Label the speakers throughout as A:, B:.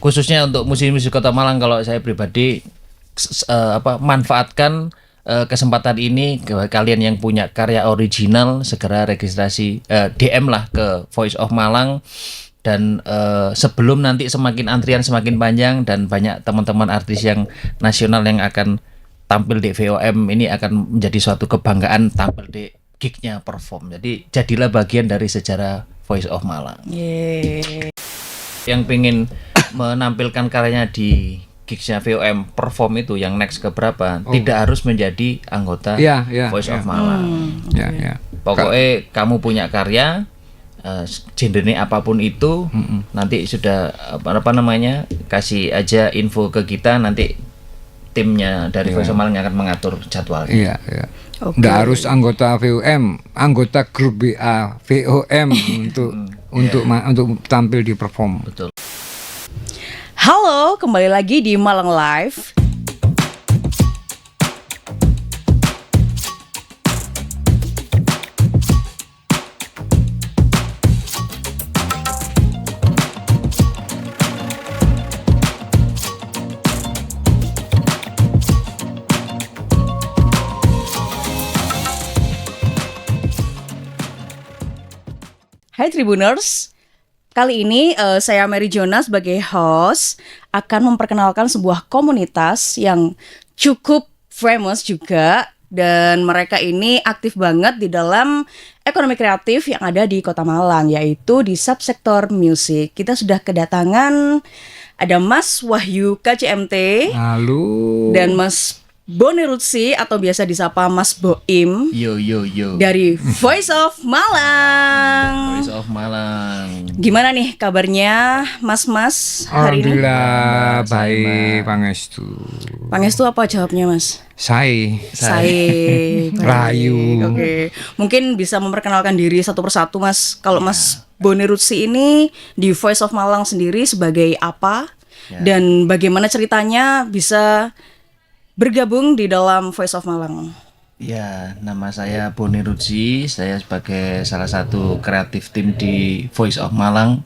A: khususnya untuk musisi Kota Malang, kalau saya pribadi manfaatkan kesempatan ini ke kalian yang punya karya original, segera registrasi DM lah ke Voice of Malang. Dan sebelum nanti semakin antrian semakin panjang dan banyak teman-teman artis yang nasional yang akan tampil di VOM, ini akan menjadi suatu kebanggaan tampil di gignya perform. Jadi jadilah bagian dari sejarah Voice of Malang.
B: Yeay.
A: Yang pengen menampilkan karyanya di gigsnya VOM perform itu yang next keberapa, tidak harus menjadi anggota Voice of Malang. Pokoknya kamu punya karya, genrenya apapun itu, nanti sudah apa namanya, kasih aja info ke kita, nanti timnya dari Voice of Malang akan mengatur jadwalnya.
C: Okay. Nggak harus anggota VOM, anggota grup BA VOM untuk tampil di perform.
A: Betul.
B: Halo, kembali lagi di Malang Live. Hai Tribuners, kali ini saya Mary Jona sebagai host akan memperkenalkan sebuah komunitas yang cukup famous juga, dan mereka ini aktif banget di dalam ekonomi kreatif yang ada di Kota Malang, yaitu di subsektor musik. Kita sudah kedatangan ada Mas Wahyu KCMT.
C: Halo.
B: Dan Mas Boni Rutsi atau biasa disapa Mas Boim.
A: Yo.
B: Dari Voice of Malang.
A: Voice of Malang.
B: Gimana nih kabarnya Mas hari ini?
C: Alhamdulillah baik, Pangestu.
B: Pangestu apa jawabnya Mas?
C: Saya
B: Rayu. Oke. Mungkin bisa memperkenalkan diri satu persatu Mas. Kalau Mas Boni Rutsi ini di Voice of Malang sendiri sebagai apa? Dan bagaimana ceritanya bisa bergabung di dalam Voice of Malang?
A: Ya, nama saya Boni Rutsi. Saya sebagai salah satu kreatif tim di Voice of Malang.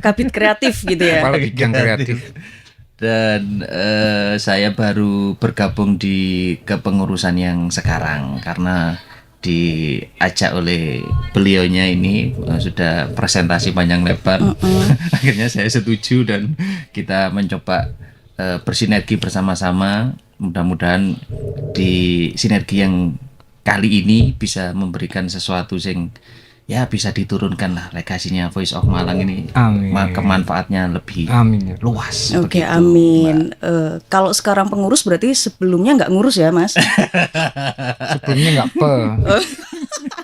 C: Kabit
B: kreatif gitu ya.
C: Apalagi yang kreatif.
A: Dan saya baru bergabung di kepengurusan yang sekarang karena diajak oleh beliaunya ini, sudah presentasi panjang lebar. Akhirnya saya setuju dan kita mencoba bersinergi bersama-sama. Mudah-mudahan di sinergi yang kali ini bisa memberikan sesuatu yang ya bisa diturunkan lah legasinya Voice of Malang ini.
C: Amin.
A: Kemanfaatnya lebih luas.
B: Oke, amin. Kalau sekarang pengurus berarti sebelumnya nggak ngurus ya Mas?
C: Sebelumnya nggak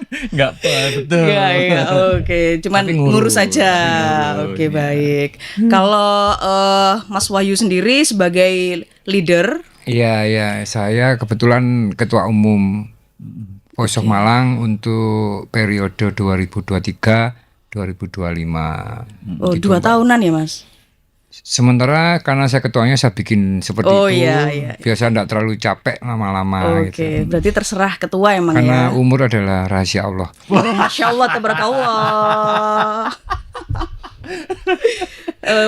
A: Nggak betul.
B: Iya, oke. Cuman ngurus saja. Oke, baik. Kalau Mas Wahyu sendiri sebagai leader?
C: Iya. Saya kebetulan ketua umum Voice of Malang untuk periode 2023-2025.
B: Oh, 2 tahunan ya Mas?
C: Sementara karena saya ketuanya, saya bikin seperti itu.
B: Iya.
C: Biasa enggak terlalu capek lama-lama.
B: Oke, berarti terserah ketua emang
C: karena
B: ya.
C: Karena umur adalah rahasia Allah.
B: Masya Allah, tabarakallah.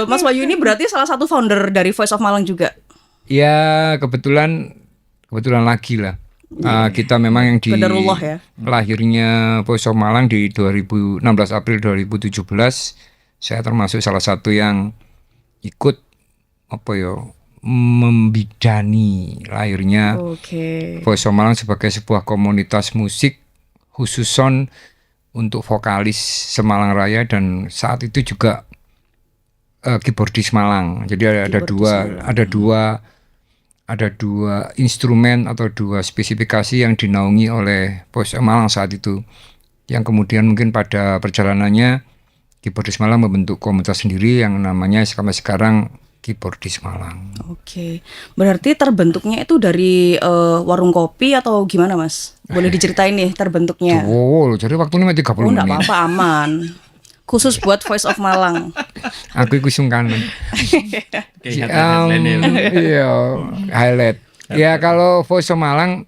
B: Mas Wahyu ini berarti salah satu founder dari Voice of Malang juga?
C: Ya, kebetulan lagi lah. Kita memang yang di lahirnya Voice of Malang di 16 April 2017. Saya termasuk salah satu yang ikut membidani lahirnya Voice of Malang sebagai sebuah komunitas musik khususon untuk vokalis Semalang Raya, dan saat itu juga keyboardis Malang. Jadi ada dua instrumen atau dua spesifikasi yang dinaungi oleh Voice of Malang saat itu, yang kemudian mungkin pada perjalanannya keyboardis Malang membentuk komunitas sendiri yang namanya sampai sekarang Keyboardis Malang.
B: Oke, berarti terbentuknya itu dari warung kopi atau gimana Mas? Boleh diceritain nih terbentuknya?
C: Jadi waktunya 30 menit.
B: Enggak apa-apa, aman. Khusus buat Voice of Malang.
C: Aku ikut sungkan. Iya, highlight. Ya, kalau Voice of Malang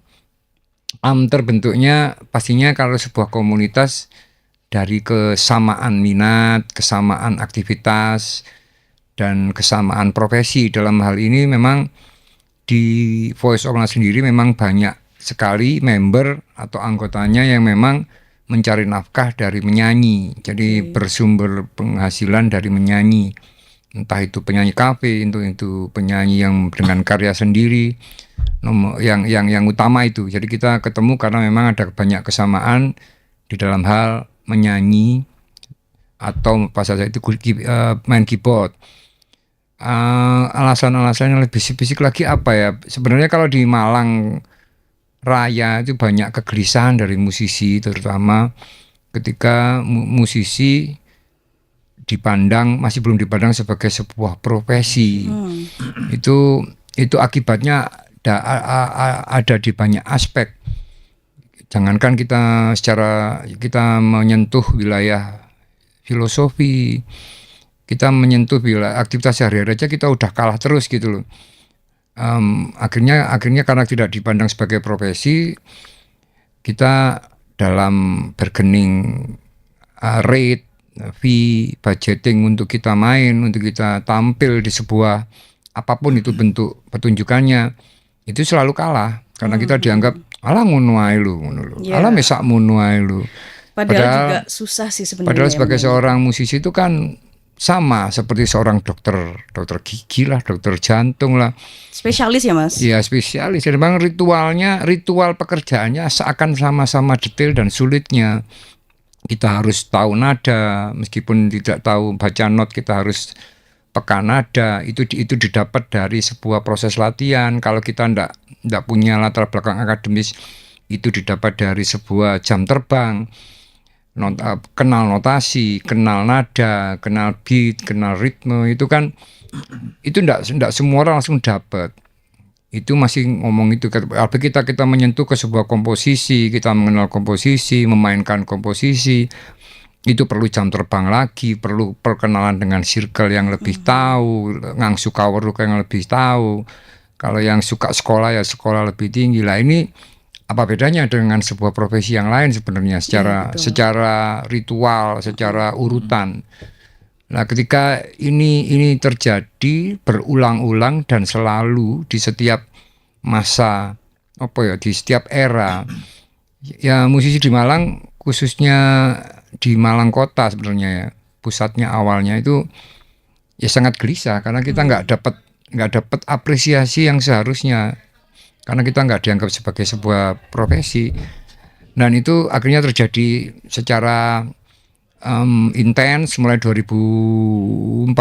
C: terbentuknya pastinya kalau sebuah komunitas dari kesamaan minat, kesamaan aktivitas, dan kesamaan profesi. Dalam hal ini memang di Voice of Malang sendiri memang banyak sekali member atau anggotanya yang memang mencari nafkah dari menyanyi. Jadi bersumber penghasilan dari menyanyi. Entah itu penyanyi kafe, itu penyanyi yang dengan karya sendiri. Yang utama itu. Jadi kita ketemu karena memang ada banyak kesamaan di dalam hal menyanyi atau pas saja itu main keyboard. Alasan-alasan yang lebih fisik lagi apa ya? Sebenarnya kalau di Malang Raya itu banyak kegelisahan dari musisi, terutama ketika musisi masih belum dipandang sebagai sebuah profesi. Itu akibatnya ada di banyak aspek. Jangankan kita menyentuh wilayah filosofi, kita menyentuh wilayah aktivitas sehari-hari aja kita udah kalah terus gitu loh. Akhirnya karena tidak dipandang sebagai profesi, kita dalam bargaining rate, fee, budgeting untuk kita main, untuk kita tampil di sebuah apapun itu bentuk pertunjukannya, itu selalu kalah karena kita dianggap alah ngono ae lu, alah mesak ngono ae lu.
B: Padahal juga susah sih sebenarnya.
C: Padahal sebagai seorang musisi itu kan sama seperti seorang dokter gigi lah, dokter jantung lah.
B: Spesialis ya Mas?
C: Iya spesialis. Jadi memang ritual pekerjaannya seakan sama-sama detail dan sulitnya. Kita harus tahu nada, meskipun tidak tahu baca not, kita harus peka nada. Itu didapat dari sebuah proses latihan. Kalau kita ndak punya latar belakang akademis, itu didapat dari sebuah jam terbang. Kenal notasi, kenal nada, kenal beat, kenal ritme, itu kan itu enggak semua orang langsung dapat. Itu masih ngomong itu kita menyentuh ke sebuah komposisi, kita mengenal komposisi, memainkan komposisi, itu perlu jam terbang lagi, perlu perkenalan dengan circle yang lebih tahu, ngang suka weruk yang lebih tahu. Kalau yang suka sekolah ya sekolah lebih tinggi lah. Ini apa bedanya dengan sebuah profesi yang lain sebenarnya secara ritual, secara urutan. Nah, ketika ini terjadi berulang-ulang dan selalu di setiap masa di setiap era, ya musisi di Malang, khususnya di Malang kota sebenarnya ya, pusatnya awalnya itu ya sangat gelisah karena kita nggak dapat apresiasi yang seharusnya. Karena kita nggak dianggap sebagai sebuah profesi, dan itu akhirnya terjadi secara intens mulai 2014.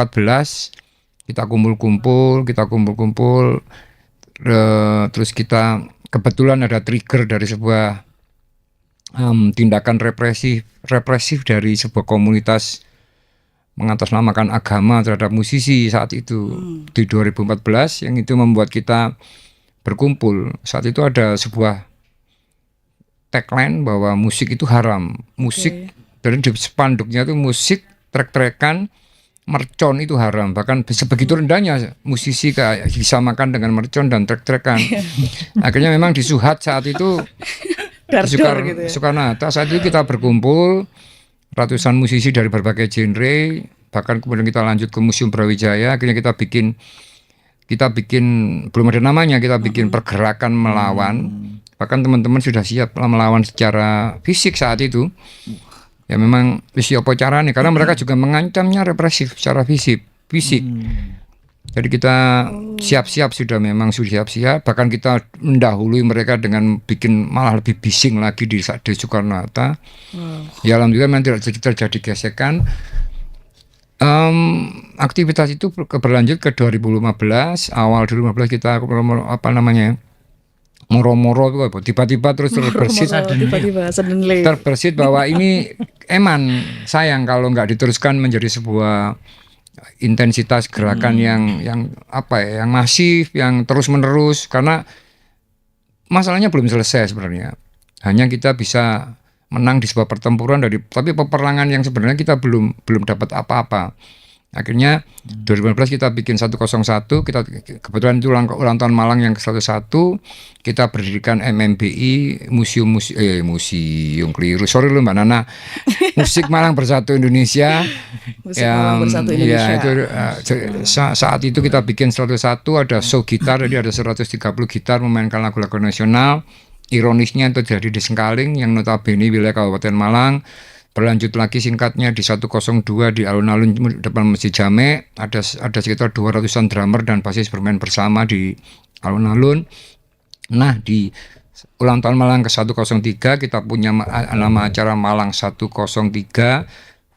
C: Kita kumpul-kumpul, terus kita kebetulan ada trigger dari sebuah tindakan represif dari sebuah komunitas mengatasnamakan agama terhadap musisi saat itu di 2014, yang itu membuat kita berkumpul. Saat itu ada sebuah tagline bahwa musik itu haram. Musik dari di spanduknya itu musik, trek-trekan, mercon itu haram. Bahkan sebegitu rendahnya musisi kayak disamakan dengan mercon dan trek-trekan. Akhirnya memang di Suhat saat itu Soekarno-Hatta saat itu kita berkumpul ratusan musisi dari berbagai genre, bahkan kemudian kita lanjut ke Museum Brawijaya. Akhirnya kita bikin belum ada namanya, kita bikin pergerakan melawan. Bahkan teman-teman sudah siap melawan secara fisik saat itu. Ya memang isi apa caranya, karena mereka juga mengancamnya represif secara fisik. Jadi kita siap-siap, sudah siap-siap. Bahkan kita mendahului mereka dengan bikin malah lebih bising lagi di Soekarno-Hatta. Ya alhamdulillah memang tidak terjadi gesekan. Aktivitas itu berlanjut ke 2015. Awal 2015 kita moro-moro tiba-tiba terus terbersit bahwa ini sayang kalau nggak diteruskan menjadi sebuah intensitas gerakan yang masif, yang terus-menerus, karena masalahnya belum selesai sebenarnya. Hanya kita bisa menang di sebuah pertempuran tapi peperangan yang sebenarnya kita belum dapat apa-apa. Akhirnya 2015 kita bikin 101, kita kebetulan itu ulang tahun Malang yang ke-101, kita berdirikan MMBI, museum keliru. Sorry lu Mbak Nana. Musik Malang Bersatu Indonesia.
B: Musik Malang Bersatu Indonesia.
C: Ya, itu saat itu kita bikin 101, ada show gitar, jadi ada 130 gitar memainkan lagu-lagu nasional. Ironisnya itu terjadi di Sengkaling yang notabene wilayah Kabupaten Malang. Berlanjut lagi singkatnya di 102 di alun-alun depan Masjid Jame, ada sekitar 200-an drummer dan basis bermain bersama di alun-alun. Nah, di ulang tahun Malang ke-103 kita punya nama acara Malang 103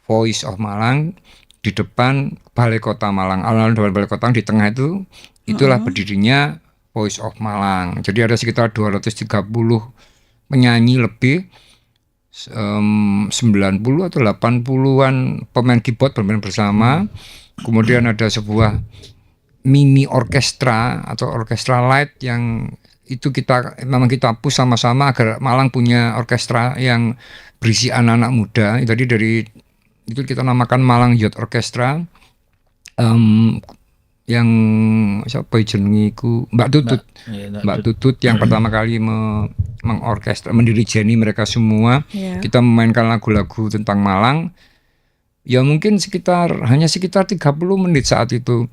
C: Voice of Malang di depan Balai Kota Malang. Alun-alun Balai Kota di tengah itulah berdirinya Voice of Malang. Jadi ada sekitar 230 penyanyi lebih, 90 atau 80-an pemain keyboard bermain bersama. Kemudian ada sebuah mini orkestra atau orkestra light yang itu memang kita push sama-sama agar Malang punya orkestra yang berisi anak-anak muda. Jadi dari itu kita namakan Malang Youth Orchestra. Yang siapa jenengiku Mbak Tutut yang pertama kali mendirijeni mereka semua. Kita memainkan lagu-lagu tentang Malang ya mungkin hanya sekitar 30 menit saat itu,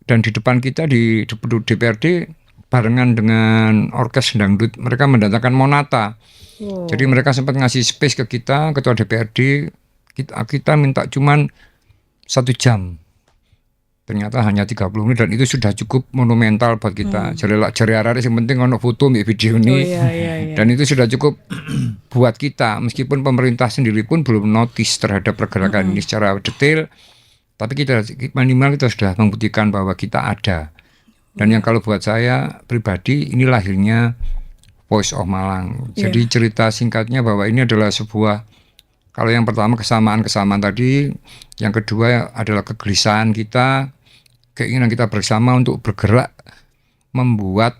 C: dan di depan kita di DPRD barengan dengan orkes dangdut mereka mendatangkan Monata. Jadi mereka sempat ngasih space ke kita, ketua DPRD, kita minta cuman 1 jam. Ternyata hanya 30 menit dan itu sudah cukup monumental buat kita. Jari arek yang penting ono foto mbek video ini. Dan itu sudah cukup buat kita, meskipun pemerintah sendiri pun belum notice terhadap pergerakan ini secara detail, tapi kita minimal kita sudah membuktikan bahwa kita ada. Dan yang kalau buat saya pribadi ini lahirnya Voice of Malang. Jadi cerita singkatnya bahwa ini adalah sebuah, kalau yang pertama kesamaan tadi, yang kedua adalah kegelisahan kita, keinginan kita bersama untuk bergerak membuat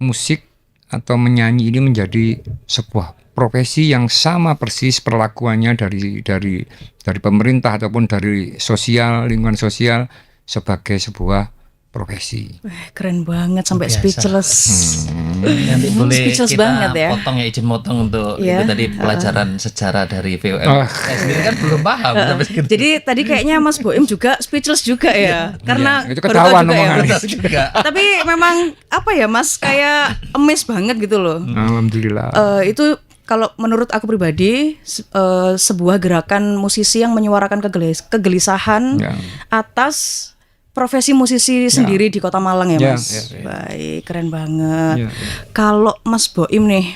C: musik atau menyanyi ini menjadi sebuah profesi yang sama persis perlakuannya dari pemerintah ataupun dari lingkungan sosial sebagai sebuah profesi.
B: Keren banget sampai
A: Biasa.
B: Speechless.
A: Nanti boleh
B: Speechless
A: kita
B: banget ya.
A: potong ya, izin potong untuk itu tadi pelajaran sejarah dari VOM. Saya sendiri kan belum paham sampai segitu.
B: Jadi tadi kayaknya Mas Boim juga speechless juga ya, karena
C: itu
B: baru
C: ketahuan
B: tahu juga ya.
C: omongannya.
A: Betul juga.
B: Tapi memang apa ya Mas, kayak amazed banget gitu loh.
C: Alhamdulillah.
B: Itu kalau menurut aku pribadi sebuah gerakan musisi yang menyuarakan kegelisahan
C: Ya.
B: atas profesi musisi sendiri di Kota Malang ya
C: Ya,
B: Mas.
C: ya.
B: Baik, keren banget.
C: Ya.
B: Kalau Mas Boim nih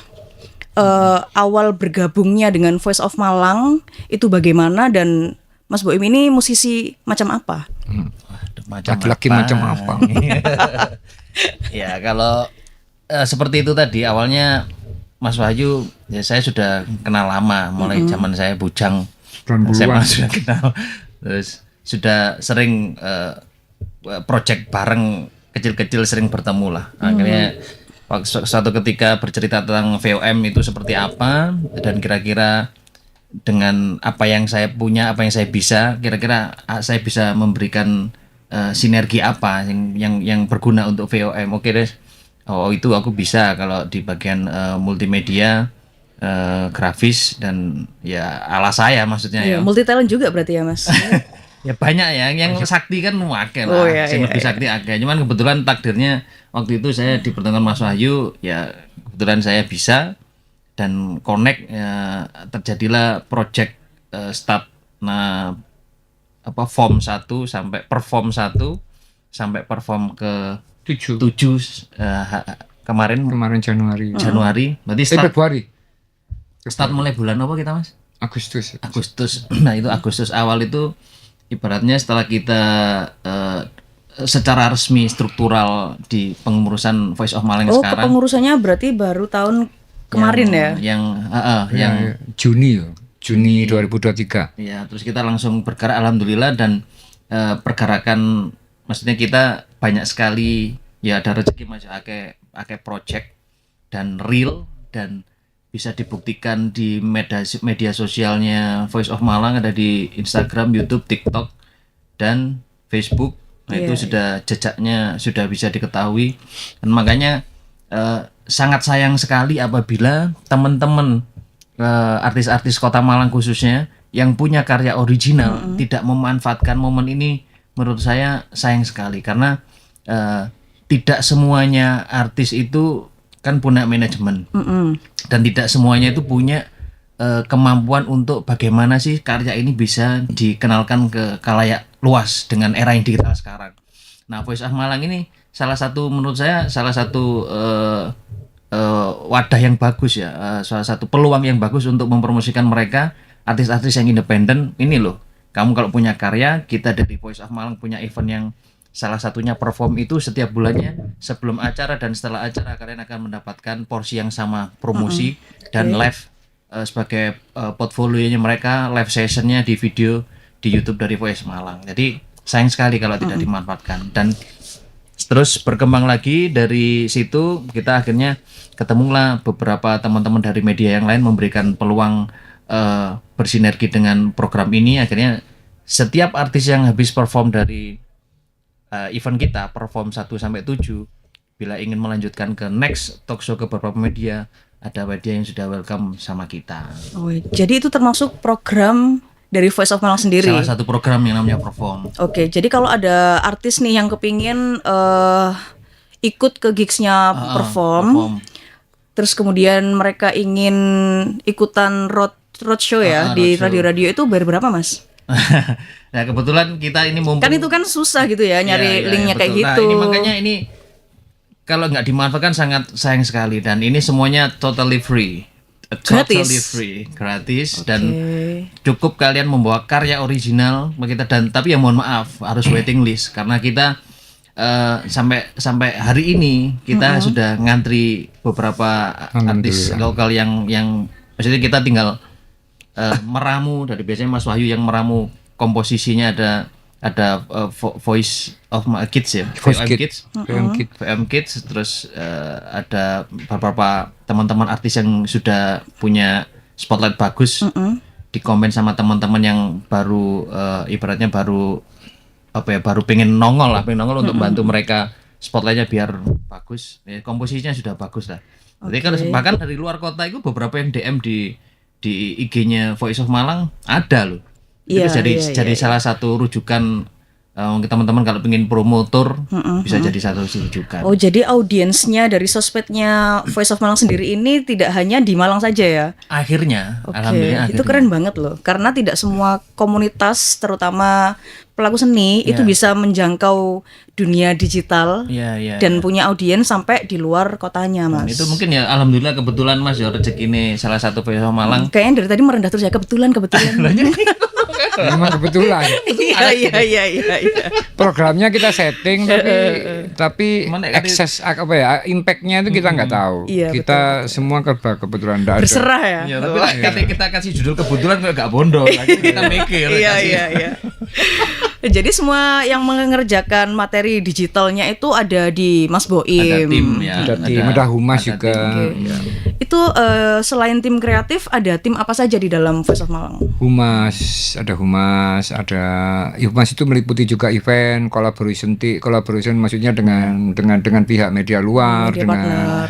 B: awal bergabungnya dengan Voice of Malang itu bagaimana, dan Mas Boim ini musisi macam apa?
C: Laki-laki macam apa?
A: Ya kalau seperti itu tadi awalnya Mas Wahyu, ya saya sudah kenal lama, mulai zaman saya bujang
C: 90-an.
A: SMA sudah kenal, terus sudah sering project bareng kecil-kecil, sering bertemu lah. Akhirnya suatu ketika bercerita tentang VOM itu seperti apa, dan kira-kira dengan apa yang saya punya, apa yang saya bisa, kira-kira saya bisa memberikan sinergi apa yang berguna untuk VOM. Oke deh, oh itu aku bisa kalau di bagian multimedia, grafis, dan ya ala saya maksudnya ya.
B: Multi talent juga berarti ya Mas.
A: Ya banyak ya, yang sakti kan wakil
B: Oh,
A: lah,
B: iya,
A: yang
B: iya,
A: lebih sakti agak. Cuman kebetulan takdirnya waktu itu saya dipertemukan Mas Wahyu, ya kebetulan saya bisa dan connect, ya terjadilah project start form 1 sampai perform 1 sampai perform ke 7 kemarin Januari. Berarti
C: Februari.
A: start mulai bulan apa kita Mas?
C: Agustus.
A: Nah itu Agustus awal itu ibaratnya setelah kita secara resmi struktural di pengurusan Voice of Malang sekarang.
B: Kepengurusannya berarti baru tahun kemarin
A: yang
C: Juni 2023.
A: ya, terus kita langsung bergerak alhamdulillah, dan pergerakan maksudnya kita banyak sekali ya, ada rezeki masih ake project dan real, dan bisa dibuktikan di media sosialnya Voice of Malang, ada di Instagram, YouTube, TikTok, dan Facebook. Nah, itu
B: Iya,
A: sudah jejaknya sudah bisa diketahui, dan makanya sangat sayang sekali apabila teman-teman artis-artis Kota Malang khususnya yang punya karya original tidak memanfaatkan momen ini. Menurut saya sayang sekali, karena tidak semuanya artis itu kan punya manajemen, dan tidak semuanya itu punya kemampuan untuk bagaimana sih karya ini bisa dikenalkan ke khalayak luas dengan era yang digital sekarang. Nah, Voice of Malang ini salah satu, menurut saya salah satu wadah yang bagus ya, salah satu peluang yang bagus untuk mempromosikan mereka, artis-artis yang independen. Ini loh, kamu kalau punya karya, kita dari Voice of Malang punya event yang salah satunya perform itu setiap bulannya, sebelum acara dan setelah acara kalian akan mendapatkan porsi yang sama promosi dan live sebagai portfolionya mereka, live sessionnya di video di YouTube dari Voice Malang. Jadi sayang sekali kalau tidak dimanfaatkan. Dan terus berkembang lagi dari situ, kita akhirnya ketemulah beberapa teman-teman dari media yang lain memberikan peluang bersinergi dengan program ini. Akhirnya setiap artis yang habis perform dari event kita, perform 1-7, bila ingin melanjutkan ke next talk show ke beberapa media, ada media yang sudah welcome sama kita.
B: Oh, jadi itu termasuk program dari Voice of Malang sendiri.
A: Salah satu program yang namanya perform.
B: Oke, jadi kalau ada artis nih yang kepingin ikut ke gigsnya perform, terus kemudian mereka ingin ikutan roadshow ya di
A: roadshow.
B: radio-radio, itu bayar berapa, Mas?
A: Nah, kebetulan kita ini mumpung
B: Kan itu kan susah gitu ya nyari
A: Iya,
B: linknya kayak
A: betul.
B: gitu.
A: Nah, ini makanya ini kalau nggak dimanfaatkan sangat sayang sekali, dan ini semuanya totally free. Totally free, gratis, dan cukup kalian membawa karya original kita, dan tapi ya mohon maaf harus waiting list, karena kita sampai hari ini kita sudah ngantri beberapa artis lokal yang maksudnya kita tinggal meramu. Dari biasanya Mas Wahyu yang meramu komposisinya, ada Voice of Kids ya,
C: Voice
A: VM Kids, terus ada beberapa teman-teman artis yang sudah punya spotlight bagus, di komen sama teman-teman yang baru ibaratnya baru pengen nongol untuk bantu mereka spotlightnya biar bagus. Ya, komposisinya sudah bagus lah. Jadi kan bahkan dari luar kota itu beberapa yang DM di IG-nya Voice of Malang ada loh. Itu jadi salah satu rujukan teman-teman kalau pengen promotor, bisa jadi satu rujukan.
B: Oh, jadi audiensnya dari sosmednya Voice of Malang sendiri ini tidak hanya di Malang saja ya?
A: Akhirnya,
B: Oke,
A: alhamdulillah.
B: itu keren banget loh. Karena tidak semua komunitas, terutama pelaku seni, itu bisa menjangkau dunia digital dan punya audiens sampai di luar kotanya, Mas.
A: Itu mungkin ya, alhamdulillah kebetulan Mas ya rezeki ini salah satu Voice of Malang.
B: Kayaknya dari tadi merendah terus ya, kebetulan.
C: Memang kebetulan.
B: Iya.
C: Programnya kita setting, tapi akses impactnya itu kita nggak tahu.
B: Iya,
C: Kita semua kebetulan nggak ada.
B: Berserah ya.
A: Ya, tapi ketika kita kasih judul kebetulan kok gak bondo, lagi kita mikir.
B: Iya. Jadi semua yang mengerjakan materi digitalnya itu ada di Mas Boim.
A: Ada tim ya.
C: Ada humas juga.
B: Itu selain tim kreatif, ada tim apa saja di dalam Voice of Malang?
C: Humas itu meliputi juga event, collaboration maksudnya dengan pihak media luar,
B: Media partner.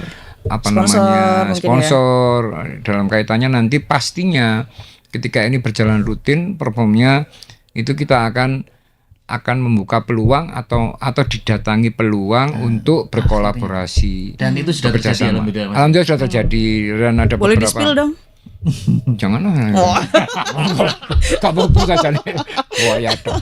C: Sponsor dalam kaitannya nanti pastinya ketika ini berjalan rutin performnya itu kita akan membuka peluang atau didatangi peluang untuk berkolaborasi.
A: Dan itu sudah terjadi,
C: alhamdulillah sudah terjadi, dan ada
B: Boleh
C: beberapa.
B: di-spill dong?
C: Janganlah. Tak boleh saja nih. Wah ya dong.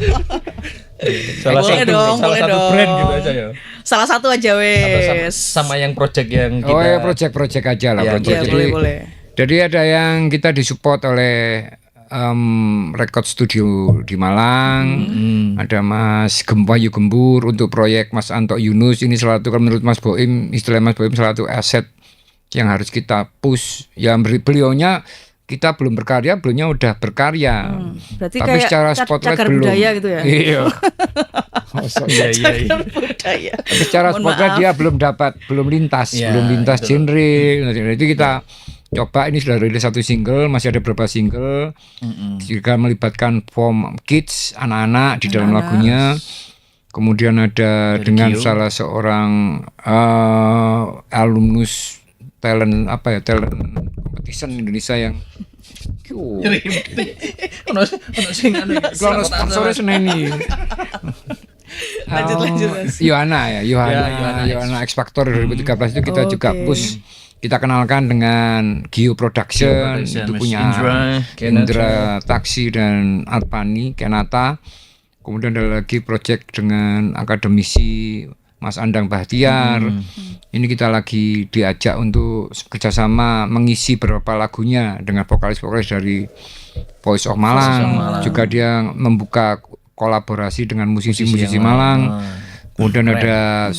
A: Salah
B: Boleh
A: satu
B: dong.
A: brand gitu aja ya.
B: Salah satu aja wes.
A: Sama yang project yang kita.
C: Oh ya, project aja lah.
A: Ya,
C: project.
B: Ya, boleh.
C: Jadi ada yang kita disupport oleh record studio di Malang, ada Mas Wahyu Gembur untuk proyek Mas Anto Yunus. Ini salah satu, menurut Mas Boim, istilah Mas Boim, salah satu aset yang harus kita push. Ya beliaunya kita belum berkarya, beliaunya udah berkarya.
B: Berarti
C: tapi
B: kayak
C: secara spotlight
B: cagar
C: belum.
B: budaya gitu ya?
C: Iya.
B: Cagar budaya.
C: Tapi secara
B: Mohon
C: spotlight
B: maaf.
C: dia belum lintas
A: Ya,
C: genre. Jadi kita coba ini sudah rilis 1 single, masih ada beberapa single juga melibatkan form kids, anak-anak di dalam lagunya. Kemudian ada dengan salah seorang alumnus talent competition Indonesia yang
A: ono sing anu
C: kalau sponsornya seneni.
B: Lanjut, Mas.
C: Yohana X Factor 2013 itu kita juga push. Kita kenalkan dengan Gio Production, itu punya Indra Taksi dan Arpani Kenata. Kemudian ada lagi project dengan akademisi Mas Andang Bahtiar. Ini kita lagi diajak untuk kerjasama mengisi beberapa lagunya dengan vokalis-vokalis dari Voice of Malang. Juga dia membuka kolaborasi dengan musisi-musisi Malang. Kemudian ada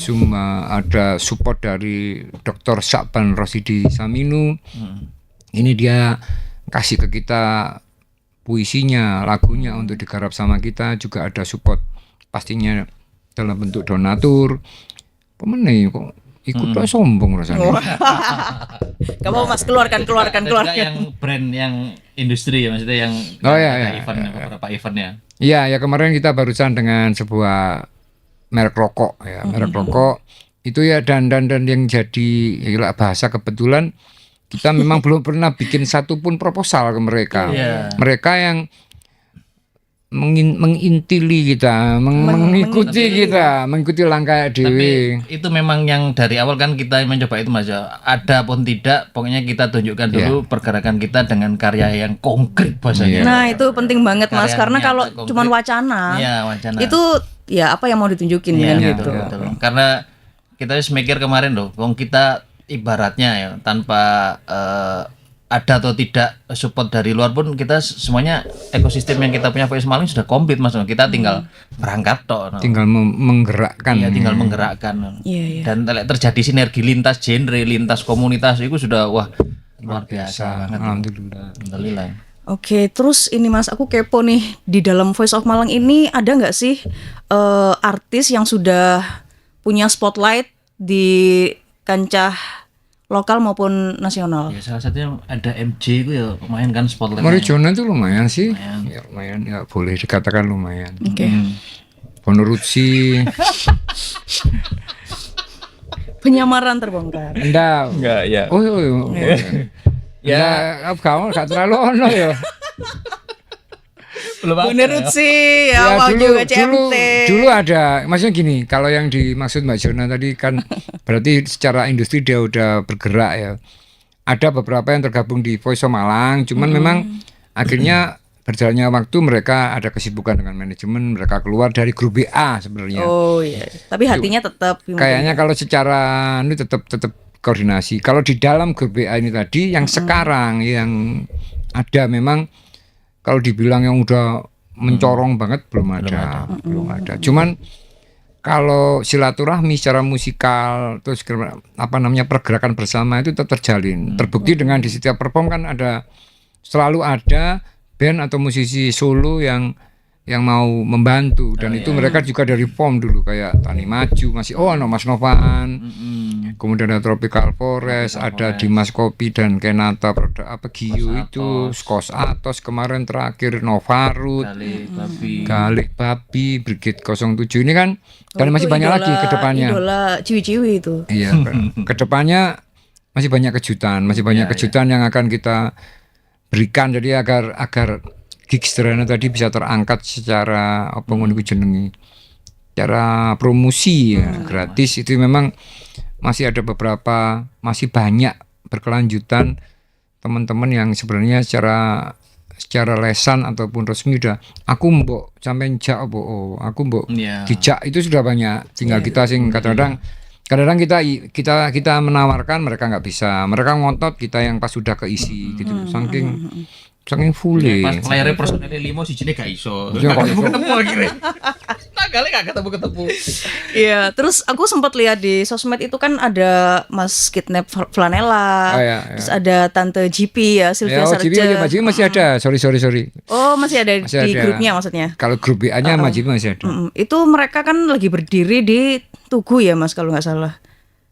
C: support dari Dr. Sakban Rosidi Saminu. Ini dia kasih ke kita puisinya, lagunya untuk digarap sama kita. Juga ada support pastinya dalam bentuk donatur. Pemenang kok ikut sombong rasanya.
B: Gak mau Mas, keluarkan.
A: Yang brand yang industri ya maksudnya yang event beberapa eventnya.
C: Iya, ya kemarin kita barusan dengan sebuah merek rokok ya, merek rokok itu ya dan yang jadi bahasa kebetulan kita memang belum pernah bikin satu pun proposal ke mereka. Mereka yang mengintili kita, mengikuti langkah dewi.
A: Tapi itu memang yang dari awal kan kita mencoba itu Mas. Ada pun tidak, pokoknya kita tunjukkan dulu pergerakan kita dengan karya yang konkret bahasanya.
B: Nah, itu penting banget Mas, karena kalau cuman wacana, itu ya apa yang mau ditunjukin kan gitu.
A: Betul. Karena kita harus mikir kemarin loh, wong kita ibaratnya ya tanpa ada atau tidak support dari luar pun kita semuanya ekosistem yang kita punya Voice Malang sudah komplit Mas. Kita tinggal berangkat toh.
C: Tinggal menggerakkan.
A: Iya, tinggal menggerakkan. Dan terjadi sinergi lintas genre, lintas komunitas itu sudah luar biasa. Alhamdulillah.
B: Oke, terus ini Mas, aku kepo nih, di dalam Voice of Malang ini ada nggak sih artis yang sudah punya spotlight di kancah lokal maupun nasional?
A: Ya, salah satunya ada MJ itu ya lumayan kan spotlight.
C: Marijuana itu lumayan sih. Ya lumayan ya boleh dikatakan lumayan.
B: Oke.
C: Penerutsi.
B: Penyamaran terbongkar.
C: Enggak ya. Oh. Ya, kamu gak terlalu ono ya.
B: Menurut sih ya, juga CMT.
C: Dulu ada, maksudnya gini, kalau yang dimaksud Mbak Jona tadi kan berarti secara industri dia udah bergerak ya. Ada beberapa yang tergabung di Voice of Malang, cuman memang akhirnya berjalannya waktu mereka ada kesibukan dengan manajemen, mereka keluar dari grup BA sebenarnya.
B: Oh iya, tapi hatinya tetap.
C: Kayaknya kalau secara ini tetap koordinasi. Kalau di dalam grup BA ini tadi yang sekarang yang ada memang kalau dibilang yang udah mencorong banget belum ada. Cuman kalau silaturahmi secara musikal terus pergerakan bersama itu tetap terjalin. Terbukti dengan di setiap perform kan selalu ada band atau musisi solo yang mau membantu dan itu mereka juga dari form dulu kayak Tani Maju masih Mas Novan. Kemudian ada Tropical Forest, ada Dimas Kopi dan Kenata Gio itu, Skos Atos kemarin terakhir Novarut, Galik Babi, Brigade 07 ini kan dan masih banyak lagi ke depannya.
B: Idola ciwi-ciwi itu.
C: Iya, ke depannya masih banyak kejutan yang akan kita berikan jadi agar gigs sederhana tadi bisa terangkat secara secara promosi ya gratis itu memang masih ada masih banyak berkelanjutan teman-teman yang sebenarnya secara lesan ataupun resmi udah aku mbok sampean jak aku mbok dijak itu sudah banyak tinggal kita sing kadang-kadang kita menawarkan mereka nggak bisa mereka ngotot kita yang pas sudah keisi gitu saking full
A: pas layarnya personelnya 5 sijine gak iso. Ketemu akhirnya. Gale gak ketemu.
B: Iya, terus aku sempat lihat di sosmed itu kan ada Mas Kidnap Flanela. Terus ada Tante GP ya, Sylvia Sarce.
C: GP masih ada. Sorry.
B: Oh, masih ada di grupnya maksudnya.
C: Kalau grup BA-nya masih ada.
B: Itu mereka kan lagi berdiri di Tugu ya Mas kalau nggak salah.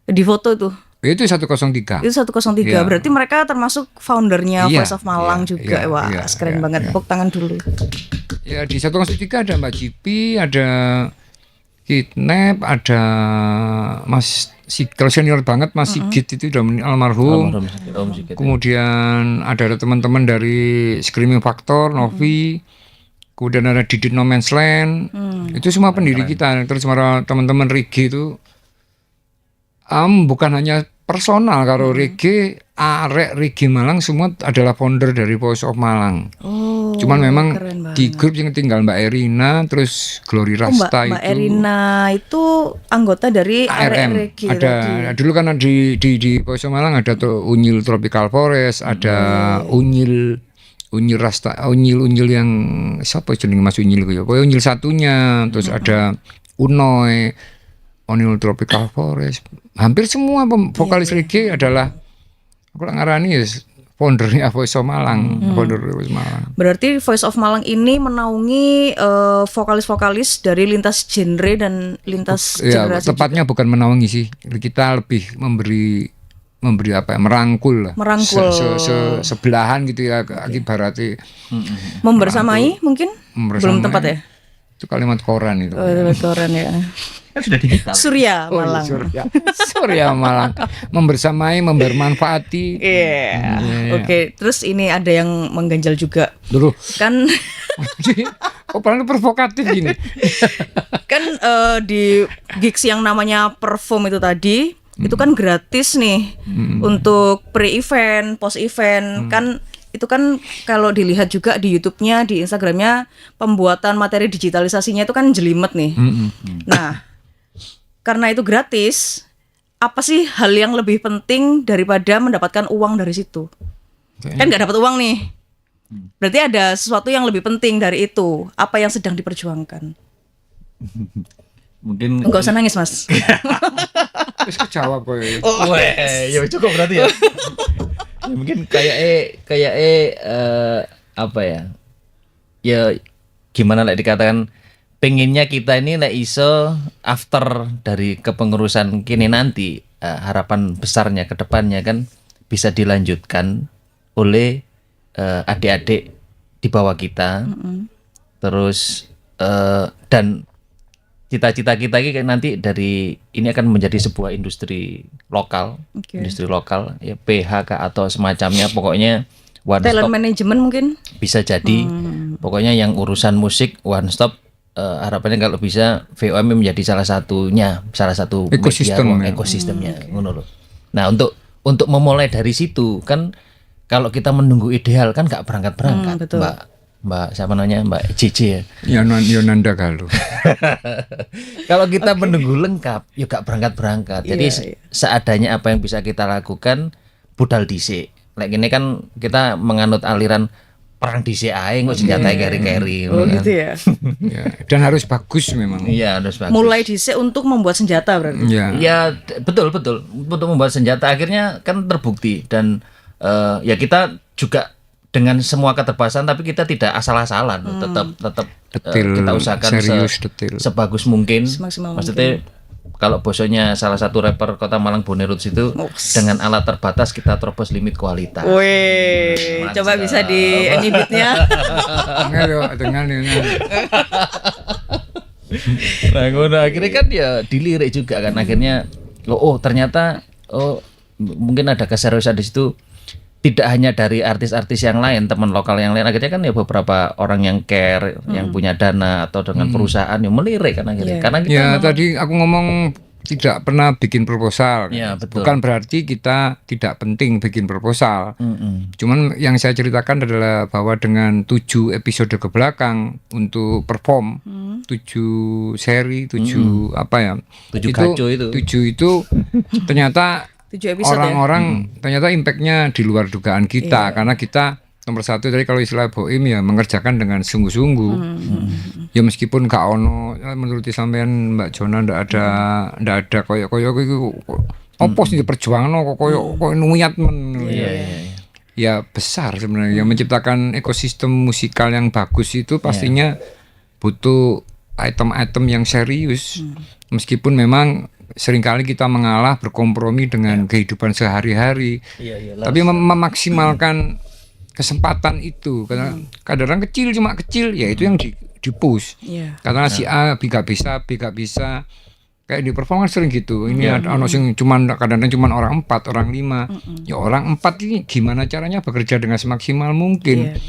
B: Di foto tuh.
C: Itu 103.
B: Itu 103.
C: Iya.
B: Berarti mereka termasuk foundernya
C: Iya,
B: Voice of Malang
C: iya,
B: juga.
C: iya,
B: Wah,
C: iya,
B: keren
C: iya,
B: banget.
C: iya.
B: Tepuk tangan dulu.
C: Ya di 103 ada Mbak Cipi, ada Kidnap, ada Mas kalau senior banget Mas Sigit itu udah almarhum.
A: Om Sigit.
C: Kemudian ada teman-teman dari Screaming Factor, Novi. Kemudian ada Didit No Man's Land. Itu semua pendiri kita. Terus para teman-teman reggae itu bukan hanya personal. Kalau reggae, arek reggae Malang semua adalah founder dari Voice of Malang.
B: Oh,
C: Cuman memang
B: keren banget.
C: di grup yang tinggal Mbak Erina, terus Glory
B: Mbak,
C: Rasta
B: Mbak
C: itu
B: Erina itu anggota dari
C: ARM.
B: Reggae
C: Ada
B: tadi.
C: dulu kan di Voice of Malang ada tuh Unyil Tropical Forest, ada Unyil Rasta, Unyil yang siapa jenenge Mas Unyil ku ya? Pokoknya Unyil satunya, terus ada Unoy, Unyil Tropical Forest. Hampir semua vokalis reggae adalah aku ngarani ya foundernya Voice of Malang, founder Voice of Malang.
B: Berarti Voice of Malang ini menaungi vokalis-vokalis dari lintas genre dan lintas
C: Ya,
B: generasi.
C: tepatnya bukan menaungi sih. Kita lebih memberi apa ya, merangkul lah.
B: Merangkul.
C: Sebelahan gitu ya, ibaratnya
B: Membersamai mungkin? Belum
C: Membersamai.
B: tepat ya?
C: Itu kalimat koran itu.
B: Koran ya.
A: Kan sudah digital.
B: Surya
C: Oh,
B: Malang.
C: Surya Malang. Membersamai, membermanfaati.
B: Iya. Oke, terus ini ada yang mengganjal juga.
C: Dulu.
B: Kan
C: Oh, paling provokatif gini.
B: kan di gigs yang namanya perform itu tadi itu kan gratis nih untuk pre-event, post-event kan itu kan kalau dilihat juga di YouTube-nya, di Instagram-nya pembuatan materi digitalisasinya itu kan jelimet nih. Nah, karena itu gratis, apa sih hal yang lebih penting daripada mendapatkan uang dari situ? Kan nggak dapat uang nih. Berarti ada sesuatu yang lebih penting dari itu. Apa yang sedang diperjuangkan?
A: Mungkin
B: Enggak usah nangis, Mas.
C: Terus kejawab kok.
A: Weh, ya cukup berarti ya. Ya mungkin kayak apa ya? Ya gimana lah dikatakan pengennya kita ini lah iso after dari kepengurusan kini nanti harapan besarnya ke depannya kan bisa dilanjutkan oleh adik-adik di bawah kita. Terus dan cita-cita kita ini kan nanti dari ini akan menjadi sebuah industri lokal,
B: Oke.
A: industri lokal ya PHK atau semacamnya pokoknya one
B: Talent
A: stop
B: management mungkin?
A: bisa jadi pokoknya yang urusan musik one stop harapannya kalau bisa VOM menjadi salah satu
C: Ekosistem,
A: media
C: ya.
A: ekosistemnya ngono loh. Nah untuk memulai dari situ kan kalau kita menunggu ideal kan nggak berangkat
B: betul.
A: Mbak siapa namanya Mbak JJ ya.
C: Yonanda Galuh.
A: Kalau kita menunggu lengkap, ya gak berangkat-berangkat. Jadi
B: Iya.
A: seadanya apa yang bisa kita lakukan, budal dhisik. Lek gini kan kita menganut aliran perang dhisik ae kok senjata carry-carry.
B: Oh gitu ya.
C: Ya, dan harus bagus memang.
A: Iya, harus bagus.
B: Mulai dhisik untuk membuat senjata berarti.
C: Ya.
A: Ya betul untuk membuat senjata akhirnya kan terbukti dan ya kita juga dengan semua keterbatasan tapi kita tidak asal-asalan tetap
C: Detil,
A: kita usahakan
C: serius, detil.
A: sebagus mungkin.
B: Semaksimal
A: Maksudnya kalau bosonya salah satu rapper Kota Malang Bone Roots itu
B: Ups.
A: dengan alat terbatas kita terobos limit kualitas.
B: Wih, coba bisa di ini beatnya.
C: Dengan
A: Nah, ngono akhirnya kan ya dilirik juga kan akhirnya ternyata mungkin ada keseriusan di situ tidak hanya dari artis-artis yang lain, teman lokal yang lain akhirnya kan ya beberapa orang yang care, yang punya dana atau dengan perusahaan yang melirik kan akhirnya.
B: Iya.
A: Karena kita
C: ya
A: memang-
C: tadi aku ngomong tidak pernah bikin proposal.
A: Ya, betul.
C: Bukan berarti kita tidak penting bikin proposal.
A: Mm-mm.
C: Cuman yang saya ceritakan adalah bahwa dengan 7 episode ke belakang untuk perform 7 seri, 7 apa ya?
A: 7 gaco itu.
C: 7 itu ternyata
B: 7 episode
C: orang-orang ternyata impactnya di luar dugaan kita karena kita nomor satu tadi kalau istilah Boim ya mengerjakan dengan sungguh-sungguh. Ya meskipun gak ono menurut sampean Mbak Jona ndak ada koyo-koyo iku opo sing diperjuangno kok koyo nuyat men. Ya besar sebenarnya yang menciptakan ekosistem musikal yang bagus itu pastinya butuh item-item yang serius. Meskipun memang seringkali kita mengalah berkompromi dengan kehidupan sehari-hari. Tapi memaksimalkan kesempatan itu, karena kadang kecil cuma kecil, ya itu yang di-push. Karena si A gak bisa, B gak bisa. Kayak di perform kan sering gitu. Ini ada yang cuman kadang-kadang cuman orang 4, orang 5. Ya orang 4 ini gimana caranya bekerja dengan semaksimal mungkin.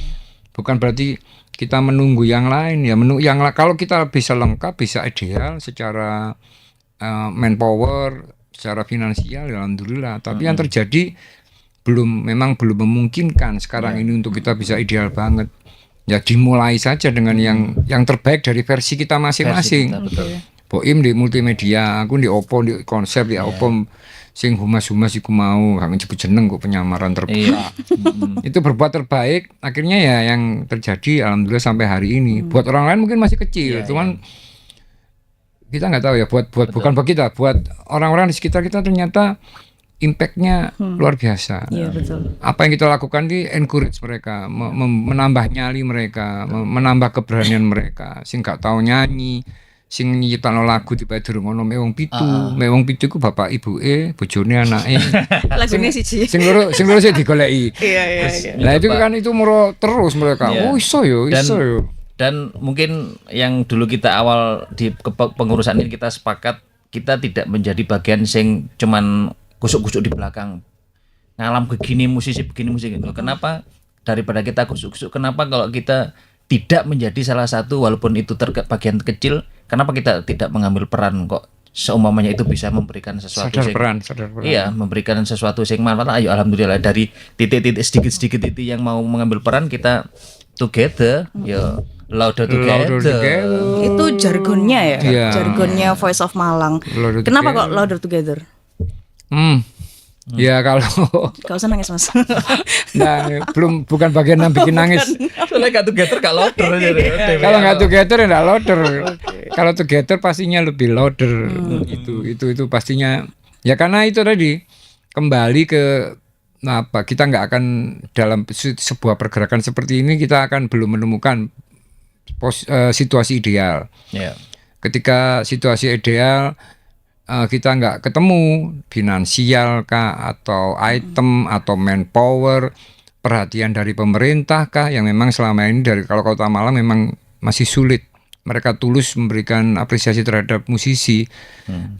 C: Bukan berarti kita menunggu yang lain ya. Kalau kita bisa lengkap, bisa ideal secara manpower, secara finansial ya alhamdulillah. Tapi yang terjadi memang belum memungkinkan sekarang ini untuk kita bisa ideal banget. Ya dimulai saja dengan yang terbaik dari versi kita masing-masing. Boim di multimedia, aku di Oppo di konsep di Oppo sing humas-humas iku mau gak nyebut jeneng kok penyamaran terbaik. Itu berbuat terbaik, akhirnya ya yang terjadi alhamdulillah sampai hari ini. Buat orang lain mungkin masih kecil, cuman kita nggak tahu ya buat bukan buat kita, buat orang-orang di sekitar kita ternyata impact-nya luar biasa.
B: Betul.
C: Apa yang kita lakukan di encourage mereka, menambah nyali mereka, menambah keberanian mereka. Sing gak tahu nyanyi, sing nyiptakno lagu tiba durung ono mewong pitu ku bapak ibuke, bojone anake.
B: Lagune siji.
C: Sing loro sik digoleki.
B: Iya.
C: Nah itu kan itu moro terus mereka. Oh iso yo.
A: Dan mungkin yang dulu kita awal di pengurusan ini kita sepakat kita tidak menjadi bagian sing cuman kusuk-kusuk di belakang. Ngalam begini musisi gitu. Kenapa daripada kita kusuk-kusuk? Kenapa kalau kita tidak menjadi salah satu walaupun itu bagian kecil, kenapa kita tidak mengambil peran kok seumpamanya itu bisa memberikan sesuatu
C: sadar peran.
A: Iya, memberikan sesuatu yang manfaat. Ayo alhamdulillah dari titik-titik sedikit-sedikit itu yang mau mengambil peran kita together, ya louder together.
B: Itu jargonnya ya,
C: Iya.
B: jargonnya Voice of Malang.
C: Louder
B: Kenapa
C: together.
B: kok louder together?
C: Ya kalau
B: Gak usah nangis mas.
C: nah, bukan bagian yang bikin nangis.
A: Soalnya gak together gak louder.
C: Kalau nggak together ya nggak louder. Kalau together pastinya lebih louder. Itu pastinya. Ya karena itu tadi kembali ke apa? Kita nggak akan dalam sebuah pergerakan seperti ini kita akan belum menemukan situasi ideal. Ketika situasi ideal kita nggak ketemu finansial kah atau item atau manpower, perhatian dari pemerintah kah yang memang selama ini dari kalau Kota Malang memang masih sulit. Mereka tulus memberikan apresiasi terhadap musisi.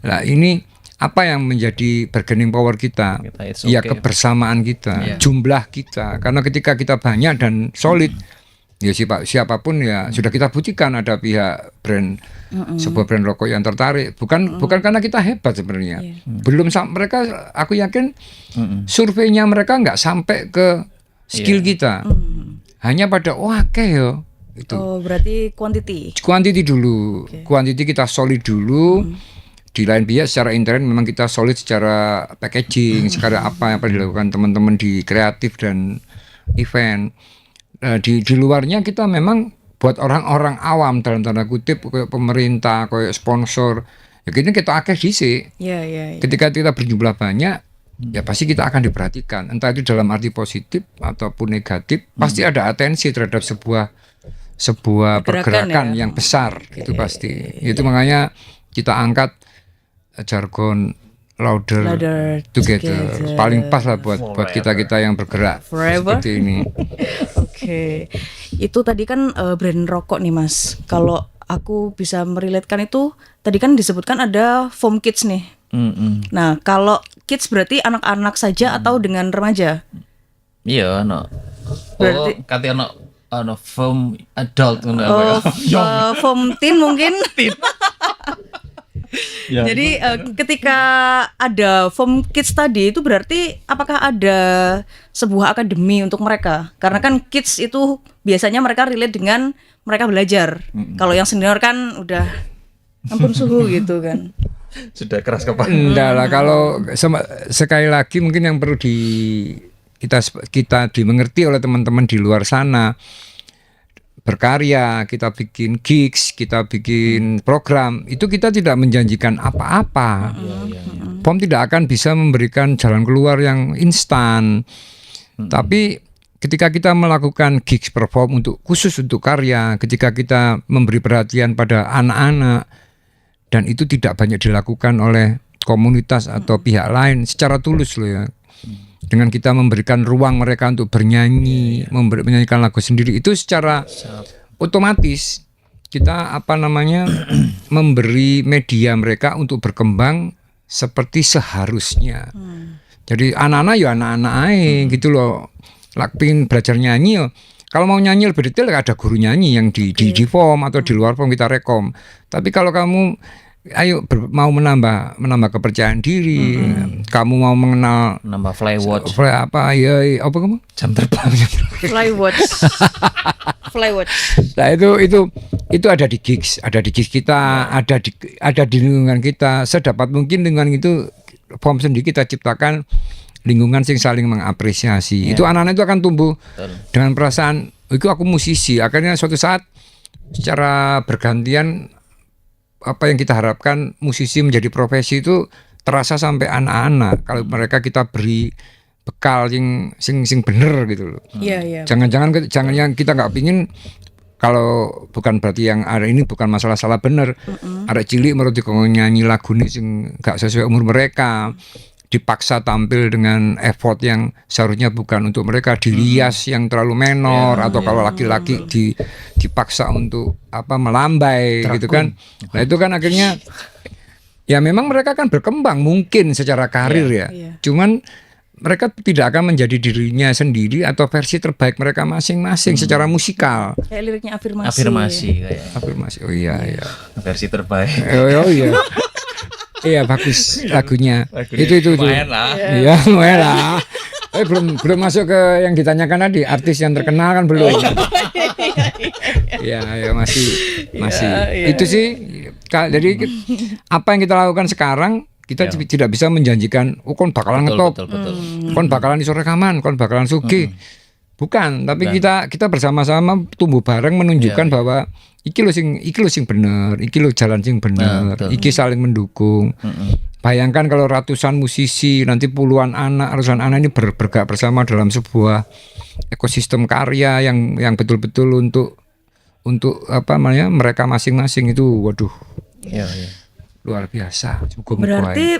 C: Nah ini apa yang menjadi bargaining power kita? Ya kebersamaan kita, jumlah kita. Karena ketika kita banyak dan solid, ya siapapun ya sudah kita buktikan ada pihak brand sebuah brand rokok yang tertarik bukan karena kita hebat sebenarnya. Belum mereka aku yakin surveinya mereka nggak sampai ke skill kita. Hanya pada yo itu.
B: Oh berarti quantity dulu.
C: Quantity kita solid dulu. Di lain pihak secara intern memang kita solid secara packaging, secara apa yang dilakukan teman-teman di kreatif dan event. Di luarnya kita memang buat orang-orang awam dalam tanda kutip kayak pemerintah, kayak sponsor, ya kita akeh dhisik. Ketika kita berjumlah banyak, ya pasti kita akan diperhatikan. Entah itu dalam arti positif ataupun negatif, pasti ada atensi terhadap sebuah pergerakan yang besar. Itu pasti. Itu makanya kita angkat jargon louder together. Paling pas lah buat kita yang bergerak
B: Forever.
C: seperti ini.
B: Oke. Itu tadi kan brand rokok nih mas. Kalau aku bisa merelatekan itu tadi kan disebutkan ada foam kids nih. Nah kalau kids berarti anak-anak saja atau dengan remaja?
A: Iya,
B: Berarti
A: katanya foam adult
B: foam teen mungkin. Jadi ketika ada foam kids tadi itu berarti apakah ada sebuah akademi untuk mereka? Karena kan kids itu biasanya mereka relate dengan mereka belajar. Kalau yang senior kan udah ampun suhu gitu kan.
A: Sudah keras kepala.
C: Enggak lah, kalau sekali lagi mungkin yang perlu kita dimengerti oleh teman-teman di luar sana. Berkarya, kita bikin gigs, kita bikin program, itu kita tidak menjanjikan apa-apa. POM tidak akan bisa memberikan jalan keluar yang instan. Tapi ketika kita melakukan gigs perform khusus untuk karya, ketika kita memberi perhatian pada anak-anak, dan itu tidak banyak dilakukan oleh komunitas atau pihak lain secara tulus loh ya. Dengan kita memberikan ruang mereka untuk bernyanyi, menyanyikan lagu sendiri, itu secara otomatis kita memberi media mereka untuk berkembang seperti seharusnya. Jadi anak-anak ya anak-anak aja gitu loh. Pengen belajar nyanyi ya. Kalau mau nyanyi lebih detail ada guru nyanyi yang di form atau di luar form kita rekom. Tapi kalau kamu mau menambah kepercayaan diri, kamu mau mengenal
A: Nambah flywatch.
C: apa kamu?
A: Jam terbang.
B: Flywatch.
C: Nah itu ada di gigs kita, ada di lingkungan kita. Sedapat mungkin dengan itu form sendiri kita ciptakan lingkungan yang saling mengapresiasi. Itu anak-anak itu akan tumbuh dengan perasaan itu aku musisi. Akhirnya suatu saat secara bergantian apa yang kita harapkan musisi menjadi profesi itu terasa sampai anak-anak kalau mereka kita beri bekal sing bener gitu loh.
B: Iya.
C: Jangan yang kita nggak pingin. Kalau bukan berarti yang ada ini bukan masalah salah bener. Arek cilik menurut nyanyi lagu ini sing gak sesuai umur mereka, dipaksa tampil dengan effort yang seharusnya bukan untuk mereka, dirias yang terlalu menor, atau kalau laki-laki dipaksa untuk melambai gitu kan. Nah itu kan akhirnya ya memang mereka kan berkembang mungkin secara karir ya. Cuman mereka tidak akan menjadi dirinya sendiri atau versi terbaik mereka masing-masing secara musikal.
B: Kayak liriknya afirmasi.
C: Afirmasi. Oh iya.
A: Versi terbaik.
C: Oh iya. Iya bagus lagunya. Itu.
A: Lumayan lah.
C: Iya lumayan lah. Belum masuk ke yang ditanyakan tadi, artis yang terkenal kan belum. Iya masih. Itu sih. Jadi apa yang kita lakukan sekarang, kita tidak bisa menjanjikan kon bakalan ngetop, kon bakalan iso rekaman, kon bakalan sugih. Bukan, tapi kita bersama-sama tumbuh bareng menunjukkan bahwa iki lo sing bener, iki lo jalan sing bener, iki saling mendukung. Bayangkan kalau ratusan musisi, nanti ratusan anak ini bergerak bersama dalam sebuah ekosistem karya yang betul-betul untuk mereka masing-masing itu, waduh.
B: Iya.
C: Luar biasa.
B: Berarti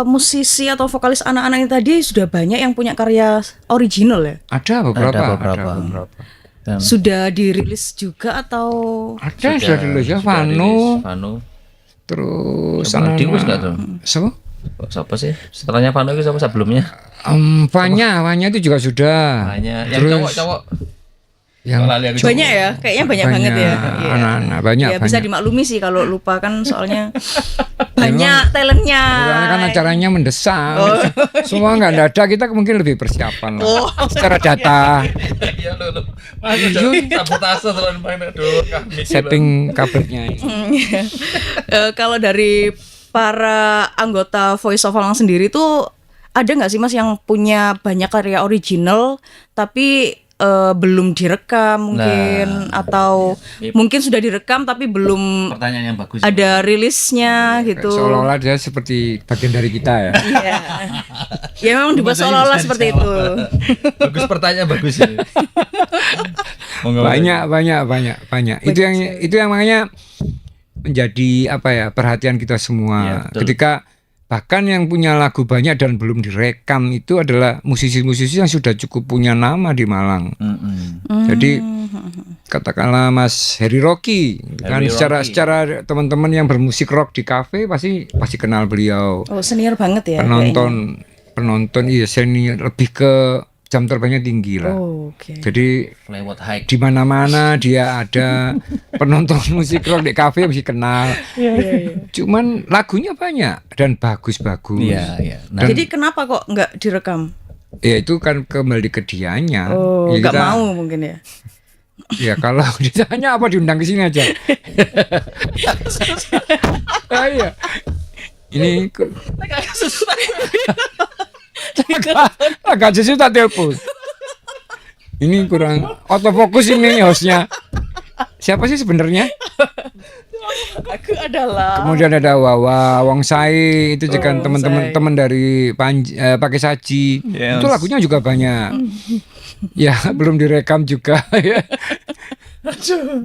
B: musisi atau vokalis anak-anak ini tadi sudah banyak yang punya karya original ya?
C: Ada beberapa.
A: Dan
B: sudah dirilis juga atau?
C: Ada sudah dirilis ya, Vano. Terus
A: Dikus nggak tuh? Siapa sih? Setelahnya Vano itu siapa sebelumnya?
C: Vanya itu juga sudah.
A: Vanya. Yang cowok.
B: Banyak ya, kayaknya banyak banget ya.
C: Anak-anak banyak.
B: Ya bisa dimaklumi sih kalau lupa kan soalnya banyak talentnya.
C: Karena kan acaranya mendesak. Semua nggak ada, kita mungkin lebih persiapan lah. Secara data.
A: Iya lo. Sabotase terus main
C: setting kabelnya.
B: Kalau dari para anggota Voice of Malang sendiri tuh ada nggak sih Mas yang punya banyak karya original tapi belum direkam mungkin atau mungkin sudah direkam tapi belum
A: pertanyaan yang bagus
B: ada rilisnya gitu.
C: Seolah-olah dia seperti bagian dari kita ya.
B: Iya. Ya memang dibuat seolah-olah seperti itu.
A: Bagus, pertanyaan bagus ya.
C: Banyak. Itu yang makanya menjadi perhatian kita semua. Ketika bahkan yang punya lagu banyak dan belum direkam itu adalah musisi-musisi yang sudah cukup punya nama di Malang. Jadi katakanlah Mas Heri Rocky kan secara teman-teman yang bermusik rock di kafe pasti kenal beliau.
B: Oh, senior banget ya.
C: Penonton iya senior, lebih ke jam terbangnya tinggi lah. Jadi di mana-mana dia ada. Penonton musik rock di kafe mesti kenal. Cuman lagunya banyak dan bagus-bagus.
B: Nah, jadi kenapa kok nggak direkam?
C: Ya itu kan kembali ke dianya.
B: Nggak mau mungkin ya.
C: Ya kalau ditanya apa diundang ke sini aja. Iya. Ini agak sesuatu tak telepon. Ini kurang autofokus ini hostnya. Siapa sih sebenarnya?
B: Aku adalah.
C: Kemudian ada Wawa, Wong Sai, itu juga teman-teman dari Pakai Saji. Itu lagunya juga banyak. Ya belum direkam juga ya.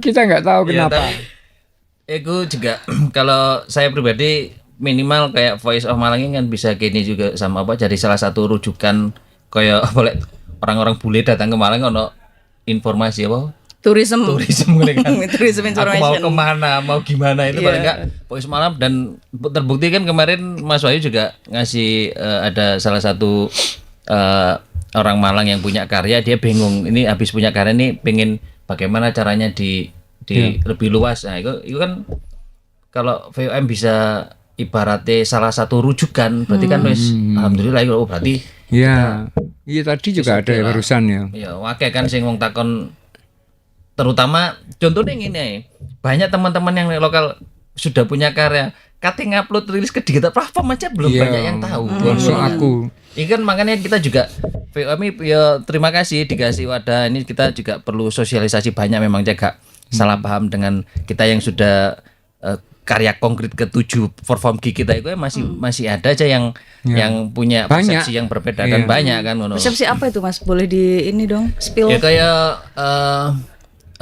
C: Kita nggak tahu kenapa.
A: Itu juga kalau saya pribadi minimal kayak Voice of Malang ini kan bisa gini juga sama apa jadi salah satu rujukan kayak boleh orang-orang bule datang ke Malang ono informasi apa
B: Tourism
A: mulai kan
B: tourism
A: aku mau
B: information.
A: kemana mau gimana itu
B: Iya.
A: paling enggak Voice Malam dan terbukti kan kemarin Mas Wahyu juga ngasih ada salah satu orang Malang yang punya karya dia bingung ini habis punya karya ini pengen bagaimana caranya di lebih luas. Nah itu kan kalau VOM bisa ibaratnya salah satu rujukan berarti kan wis alhamdulillah oh berarti
C: Ya, iya tadi juga ada ya barusan ya.
A: ya wae kan sing wong takon terutama contohnya gini banyak teman-teman yang lokal sudah punya karya cutting upload rilis ke digital platform aja belum
C: Iya,
A: banyak yang tahu.
C: langsung aku.
A: Ini kan makanya kita juga VOM ya terima kasih dikasih wadah ini kita juga perlu sosialisasi banyak memang jaga salah paham dengan kita yang sudah karya konkret ke-7 perform gig kita itu masih ada aja yang punya
C: Banyak.
A: persepsi yang berbeda dan banyak kan ngono.
B: Persepsi apa itu Mas? Boleh di ini dong spill.
A: Ya kayak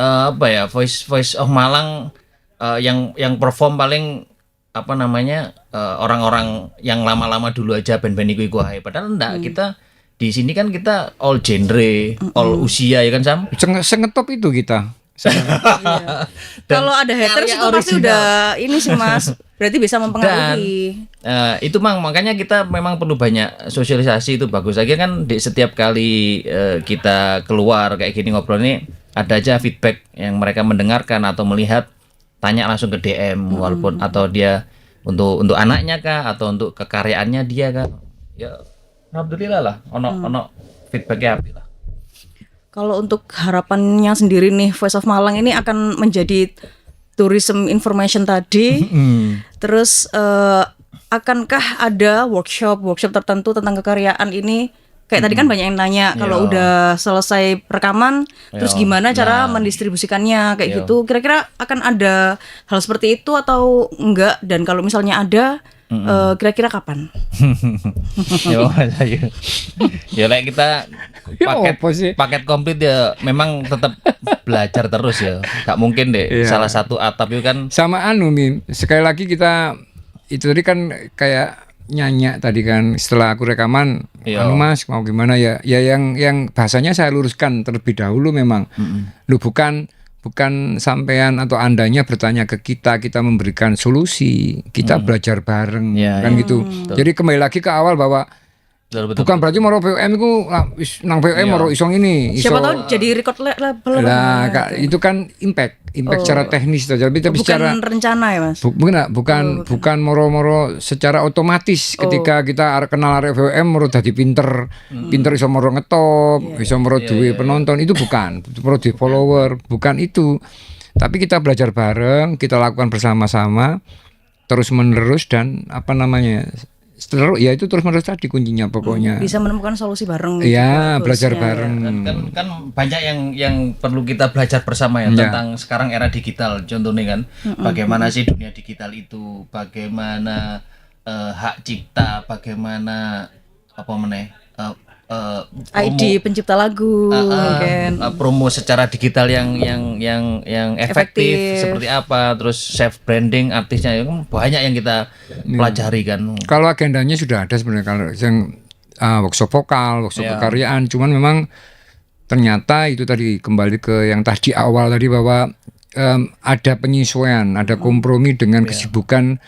A: apa ya Voice of Malang yang perform paling apa namanya orang-orang yang lama-lama dulu aja band-band iku ae padahal enggak kita di sini kan kita all genre, all usia ya kan Sam.
C: Sengetop itu kita.
B: Kalau ada haters
A: karya
B: itu pasti
A: original.
B: udah ini sih Mas. Berarti bisa mempengaruhi.
A: Itu makanya kita memang perlu banyak sosialisasi itu bagus lagi kan di setiap kali kita keluar kayak gini ngobrol nih ada aja feedback yang mereka mendengarkan atau melihat tanya langsung ke DM walaupun atau dia untuk anaknya kah atau untuk kekaryaannya dia kah ya alhamdulillah lah ono feedbacknya api lah.
B: Kalau untuk harapannya sendiri nih Voice of Malang ini akan menjadi tourism information tadi. Terus akankah ada workshop tertentu tentang kekaryaan ini? Kayak tadi kan banyak yang nanya kalau udah selesai rekaman terus gimana cara mendistribusikannya kayak gitu. Kira-kira akan ada hal seperti itu atau enggak dan kalau misalnya ada kira-kira kapan?
A: Ya Mas Ayu. Ya like kita paket komplit ya memang tetap belajar terus ya. Gak mungkin deh salah satu atap itu kan
C: Sama Mim, sekali lagi kita itu tadi kan kayak nyanyi tadi kan setelah aku rekaman Mas mau gimana ya yang bahasanya saya luruskan terlebih dahulu memang lu bukan sampean atau andanya bertanya ke kita memberikan solusi kita belajar bareng kan gitu jadi kembali lagi ke awal bahwa
A: betul.
C: bukan berarti moro PUM itu nang PUM moro isong ini
B: Siapa tahu jadi record label.
C: lah itu kan impact secara teknis tapi
B: Bukan
C: secara
B: rencana ya Mas.
C: bukan moro-moro secara otomatis ketika kita kenal arek VOM moro dadi pinter iso moro ngetop iso moro duwe penonton itu bukan moro duwe follower bukan itu tapi kita belajar bareng kita lakukan bersama-sama terus menerus dan apa namanya terus ya itu terus menerus tadi kuncinya pokoknya
B: Bisa menemukan solusi bareng.
C: ya
B: juga
C: belajar
B: bagusnya.
C: bareng
A: kan banyak yang perlu kita belajar bersama ya tentang sekarang era digital contohnya kan bagaimana sih dunia digital itu bagaimana hak cipta bagaimana apa meneh
B: ID pencipta lagu mungkin.
A: promo secara digital yang efektif seperti apa terus self branding artisnya itu banyak yang kita pelajari kan.
C: Kalau agendanya sudah ada sebenarnya kalau yang workshop vokal, workshop kekaryaan, cuman memang ternyata itu tadi kembali ke yang tadi awal tadi bahwa ada penyesuaian, ada kompromi dengan kesibukan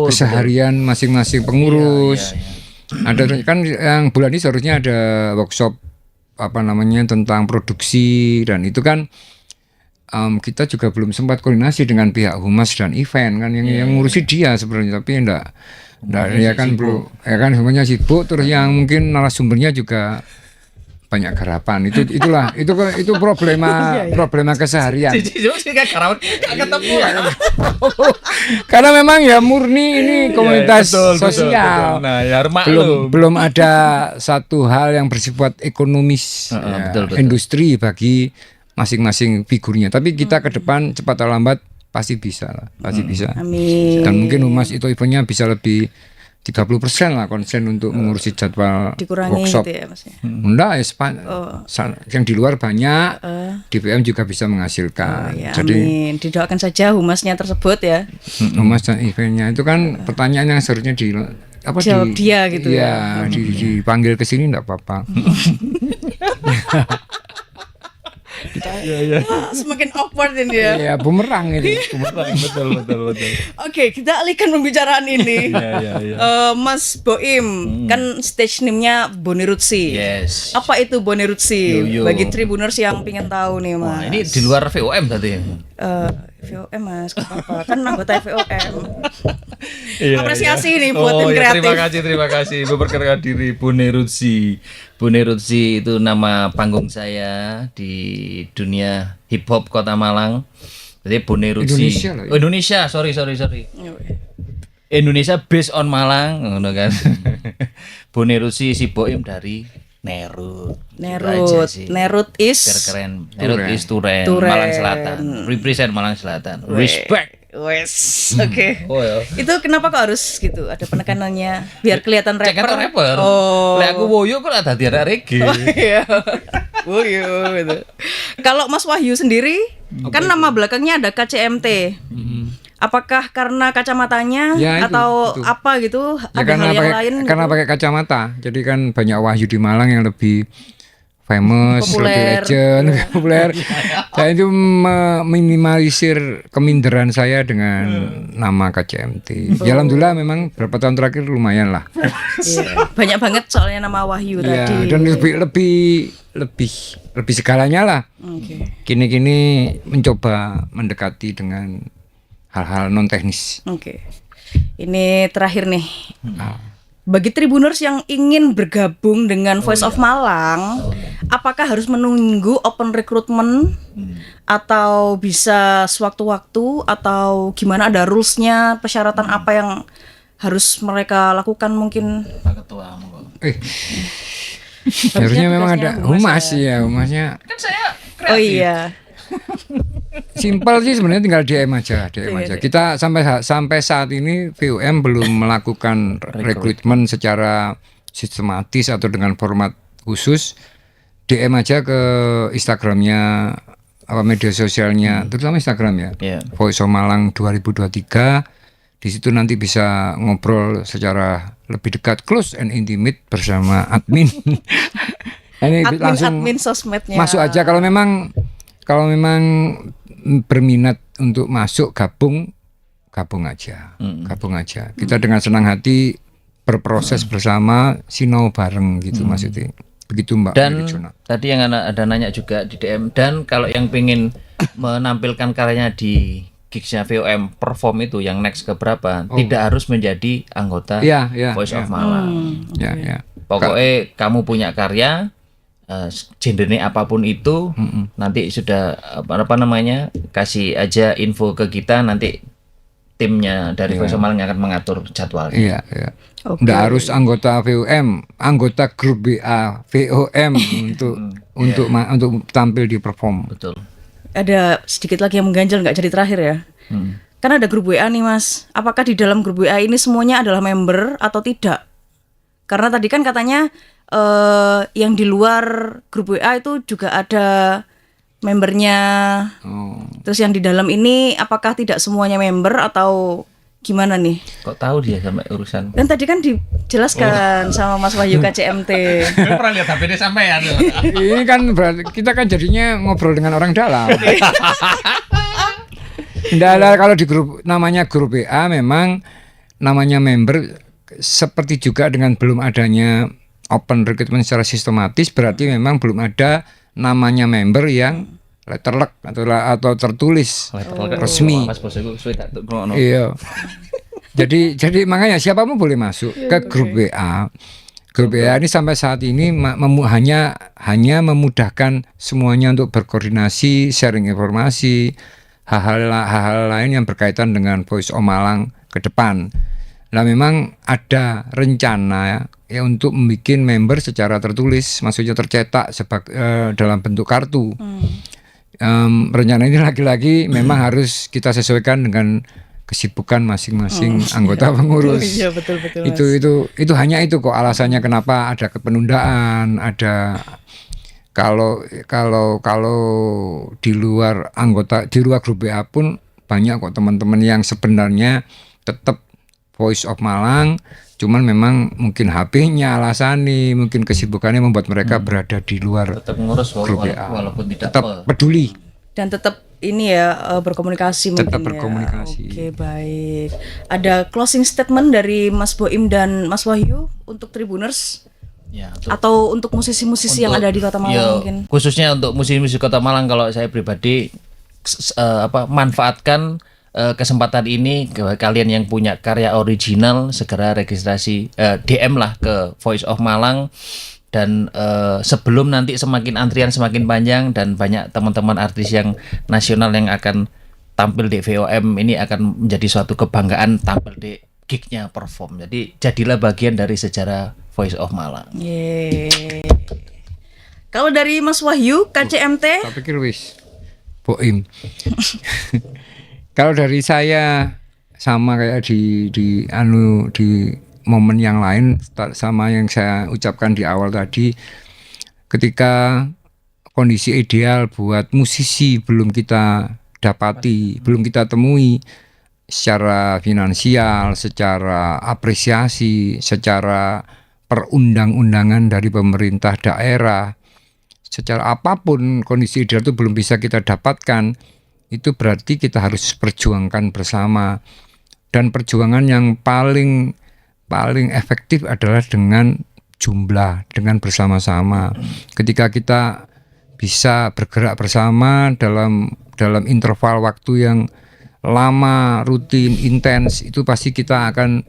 C: keseharian masing-masing pengurus. Ada kan yang bulan ini seharusnya ada workshop apa namanya tentang produksi dan itu kan kita juga belum sempat koordinasi dengan pihak humas dan event kan yang ngurusi dia sebenarnya tapi enggak ya kan belum ya kan semuanya sibuk terus yang mungkin narasumbernya juga banyak garapan itu problema keseharian karena memang ya murni ini komunitas sosial
A: Nah, ya
C: belum ada satu hal yang bersifat ekonomis
A: betul.
C: industri bagi masing-masing figurnya tapi kita ke depan cepat atau lambat pasti bisa lah pasti bisa
B: Amin.
C: dan mungkin humas itu eventnya bisa lebih 30% lah konsen untuk mengurusi jadwal
B: Dikurangi
C: workshop.
B: gitu ya maksudnya.
C: Enggak, yang di luar banyak, di VM juga bisa menghasilkan.
B: Ya,
C: Jadi
B: amin. Didoakan saja humasnya tersebut ya.
C: humas dan eventnya itu kan pertanyaan yang seharusnya
B: Jawab dia gitu
C: ya. Dipanggil ke sini enggak apa-apa.
B: Semakin awkward ini ya.
C: Ya bumerang ini.
A: betul.
B: Oke, kita alihkan pembicaraan ini.
A: Iya.
B: Mas Boim, kan stage name-nya Boneruzzi.
A: Yes.
B: Apa itu Boneruzzi?
A: Yo.
B: Bagi Tribuners yang pengen tahu nih, Mas.
A: Wah, ini di luar VOM tadi.
B: VOM Mas, apa? Kan anggota VOM.
A: Iya,
B: Apresiasi nih buat tim kreatif.
A: Terima kasih. Memperkenalkan diri Boneruzzi. Boneruzzi itu nama panggung saya di dunia hip hop Kota Malang. Jadi Boneruzzi.
C: Indonesia lah ya?
A: Oh, Indonesia, sorry. Indonesia based on Malang, ngono kan. Boneruzzi si Boim dari Nerut. Gitu aja sih.
B: Nerut is
A: Biar keren. Nerut is Turen,
B: Turen.
A: Malang Selatan. Represent Malang Selatan. Respect.
B: Wes, oke.
A: Oh ya.
B: Itu kenapa kok harus gitu? Ada penekanannya biar kelihatan
A: Cek
B: rapper.
A: kan rapper.
B: Oh.
A: Lek aku woyo kok ada di arek reggae.
B: Iya. Wuyu gitu. Kalau Mas Wahyu sendiri, kan nama belakangnya ada KCMT. Apakah karena kacamatanya
C: Ya, itu,
B: atau
C: itu.
B: apa gitu?
C: Ya,
B: Ada hal yang lain?
C: karena
B: gitu?
C: pakai kacamata. Jadi kan banyak Wahyu di Malang yang lebih famous,
B: Populer.
C: lebih legend, lebih populer. Dan itu meminimalisir keminderan saya dengan nama KCMT. Ya alhamdulillah memang beberapa tahun terakhir lumayan lah.
B: Iya. Banyak banget soalnya nama Wahyu
C: Ya,
B: tadi.
C: dan lebih segalanya lah.
B: Oke.
C: Kini mencoba mendekati dengan hal-hal non teknis.
B: Oke. Ini terakhir nih. Bagi Tribuners yang ingin bergabung dengan Voice of Malang, apakah harus menunggu open recruitment atau bisa sewaktu-waktu atau gimana, ada rules-nya, persyaratan apa yang harus mereka lakukan mungkin?
A: Pak Ketua monggo.
C: Harusnya memang ada
B: tugasnya
C: humas ya, humasnya.
A: Kan saya
B: Oh iya.
C: Simpel sih sebenarnya, tinggal DM aja. Kita sampai saat ini VUM belum melakukan rekrutmen secara sistematis atau dengan format khusus. DM aja ke Instagramnya, media sosialnya, terutama Instagram ya.
A: Iya.
C: Voice of Malang 2023. Di situ nanti bisa ngobrol secara lebih dekat, close and intimate bersama admin. Ini langsung
B: Admin sosmednya.
C: masuk aja kalau memang berminat untuk masuk, gabung aja. Kita dengan senang hati berproses bersama, sinau bareng gitu maksudnya. Begitu Mbak
A: Dan
C: Merijona.
A: tadi yang ada nanya juga di DM, dan kalau yang pengen menampilkan karyanya di gigsnya VOM perform itu yang next keberapa, tidak harus menjadi anggota
C: Iya,
A: Voice
C: iya.
A: of Malang.
C: Ya.
A: Pokoknya kamu punya karya, gendernya apapun itu, nanti sudah apa namanya, kasih aja info ke kita, nanti timnya dari Voice of Malang yang akan mengatur jadwalnya.
C: Iya.
B: Oke.
C: Nggak harus anggota VOM, anggota grup BA VOM untuk tampil di perform.
A: Betul.
B: Ada sedikit lagi yang mengganjal, nggak jadi terakhir ya. Kan ada grup WA nih Mas. Apakah di dalam grup WA ini semuanya adalah member atau tidak? Karena tadi kan katanya yang di luar grup WA itu juga ada membernya. Terus yang di dalam ini apakah tidak semuanya member atau gimana nih?
A: Kok tahu dia sampai urusan?
B: Kan tadi kan dijelaskan sama Mas Wahyu KCMT.
A: Pernah lihat HP sampean.
C: Ini kan berarti kita kan jadinya ngobrol dengan orang dalam. Nggak ada, kalau di grup namanya grup WA memang namanya member, seperti juga dengan belum adanya open recruitment secara sistematis, berarti memang belum ada namanya member yang letterlek atau tertulis resmi.
A: Mas bos iku suwe tak ngono.
C: Iya. Jadi makanya siapapun boleh masuk ke grup WA. Grup WA ini sampai saat ini hanya memudahkan semuanya untuk berkoordinasi, sharing informasi, hal-hal lain yang berkaitan dengan Voice of Malang ke depan. Nah memang ada rencana ya untuk membuat member secara tertulis, maksudnya tercetak dalam bentuk kartu. Rencana ini lagi-lagi memang harus kita sesuaikan dengan kesibukan masing-masing anggota pengurus.
B: Iya betul.
C: Itu hanya itu kok alasannya kenapa ada penundaan, ada kalau di luar grup BA pun banyak kok teman-teman yang sebenarnya tetap Voice of Malang, cuman memang mungkin HP-nya alasan nih, mungkin kesibukannya membuat mereka berada di luar
A: Tetap ngurus
C: grup BA.
A: walaupun tidak
C: Tetap peduli.
B: Dan tetap ini ya berkomunikasi mungkin.
C: Tetap berkomunikasi.
B: Ya. Oke, baik. Ada closing statement dari Mas Boim dan Mas Wahyu untuk Tribuners
A: Ya,
B: atau untuk musisi-musisi yang ada di Kota Malang mungkin.
A: Khususnya untuk musisi-musisi Kota Malang, kalau saya pribadi manfaatkan kesempatan ini, kalian yang punya karya original segera registrasi, DM lah ke Voice of Malang, dan sebelum nanti semakin antrian semakin panjang dan banyak teman-teman artis yang nasional yang akan tampil di VOM ini akan menjadi suatu kebanggaan tampil di gignya perform. Jadi jadilah bagian dari sejarah Voice of Malang.
B: Yeay. Kalau dari Mas Wahyu KCMT,
C: Tak pikir wis Boim. Kalau dari saya sama kayak di momen yang lain sama yang saya ucapkan di awal tadi, ketika kondisi ideal buat musisi belum kita dapati, belum kita temui secara finansial, secara apresiasi, secara perundang-undangan dari pemerintah daerah, secara apapun kondisi ideal itu belum bisa kita dapatkan, itu berarti kita harus perjuangkan bersama. Dan perjuangan yang paling efektif adalah dengan jumlah, dengan bersama-sama. Ketika kita bisa bergerak bersama dalam interval waktu yang lama, rutin, intens, itu pasti kita akan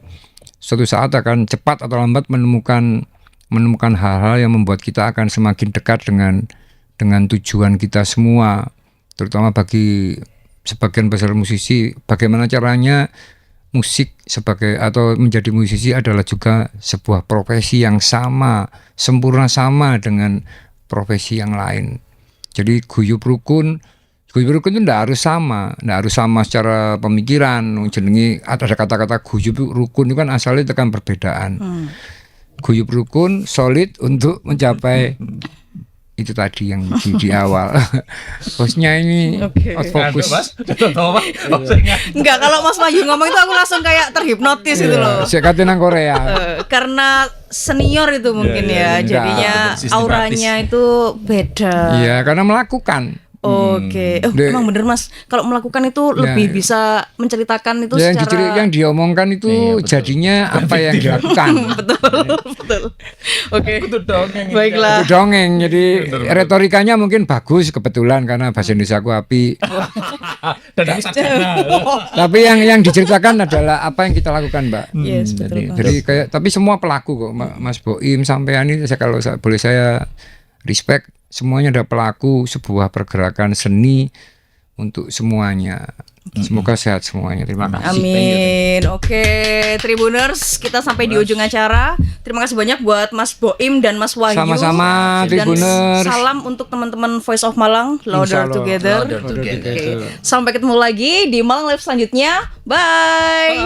C: suatu saat akan cepat atau lambat menemukan hal-hal yang membuat kita akan semakin dekat dengan tujuan kita semua. Terutama bagi sebagian besar musisi, bagaimana caranya musik atau menjadi musisi adalah juga sebuah profesi yang sempurna sama dengan profesi yang lain. Jadi guyub rukun itu tidak harus sama secara pemikiran. Jenenge ada kata-kata guyub rukun itu kan asalnya itu kan perbedaan. Guyub rukun solid untuk mencapai itu tadi yang di awal. Bosnya ini fokus.
B: Enggak, kalau Mas Wahyu ngomong itu aku langsung kayak terhipnotis gitu loh.
C: Saya kata nang Korea.
B: Karena senior itu mungkin ya, jadinya auranya itu beda.
C: Iya, karena melakukan.
B: Oke, emang bener Mas. Kalau melakukan itu lebih bisa menceritakan itu secara
C: yang diomongkan itu jadinya apa yang dilakukan.
B: betul. Oke.
A: Itu dongeng.
B: Baiklah.
C: Itu dongeng. Jadi retorikanya mungkin bagus kebetulan karena bahasa Indonesia aku api.
A: Dan
C: Tapi yang diceritakan adalah apa yang kita lakukan, Mbak.
B: Yes, betul.
C: Jadi tapi semua pelaku kok, Mas Boim sampean ini kalau boleh saya respect, semuanya ada pelaku sebuah pergerakan seni untuk semuanya. Semoga sehat semuanya. Terima kasih.
B: Amin. Oke, Tribuners, kita sampai di ujung acara. Terima kasih banyak buat Mas Boim dan Mas Wahyu.
C: Sama-sama, Tribuners.
B: Dan salam untuk teman-teman Voice of Malang, Louder Together. Oke. Sampai ketemu lagi di Malang Live selanjutnya. Bye.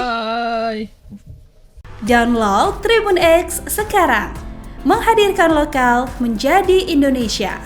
D: Download Tribun X sekarang. Menghadirkan lokal menjadi Indonesia.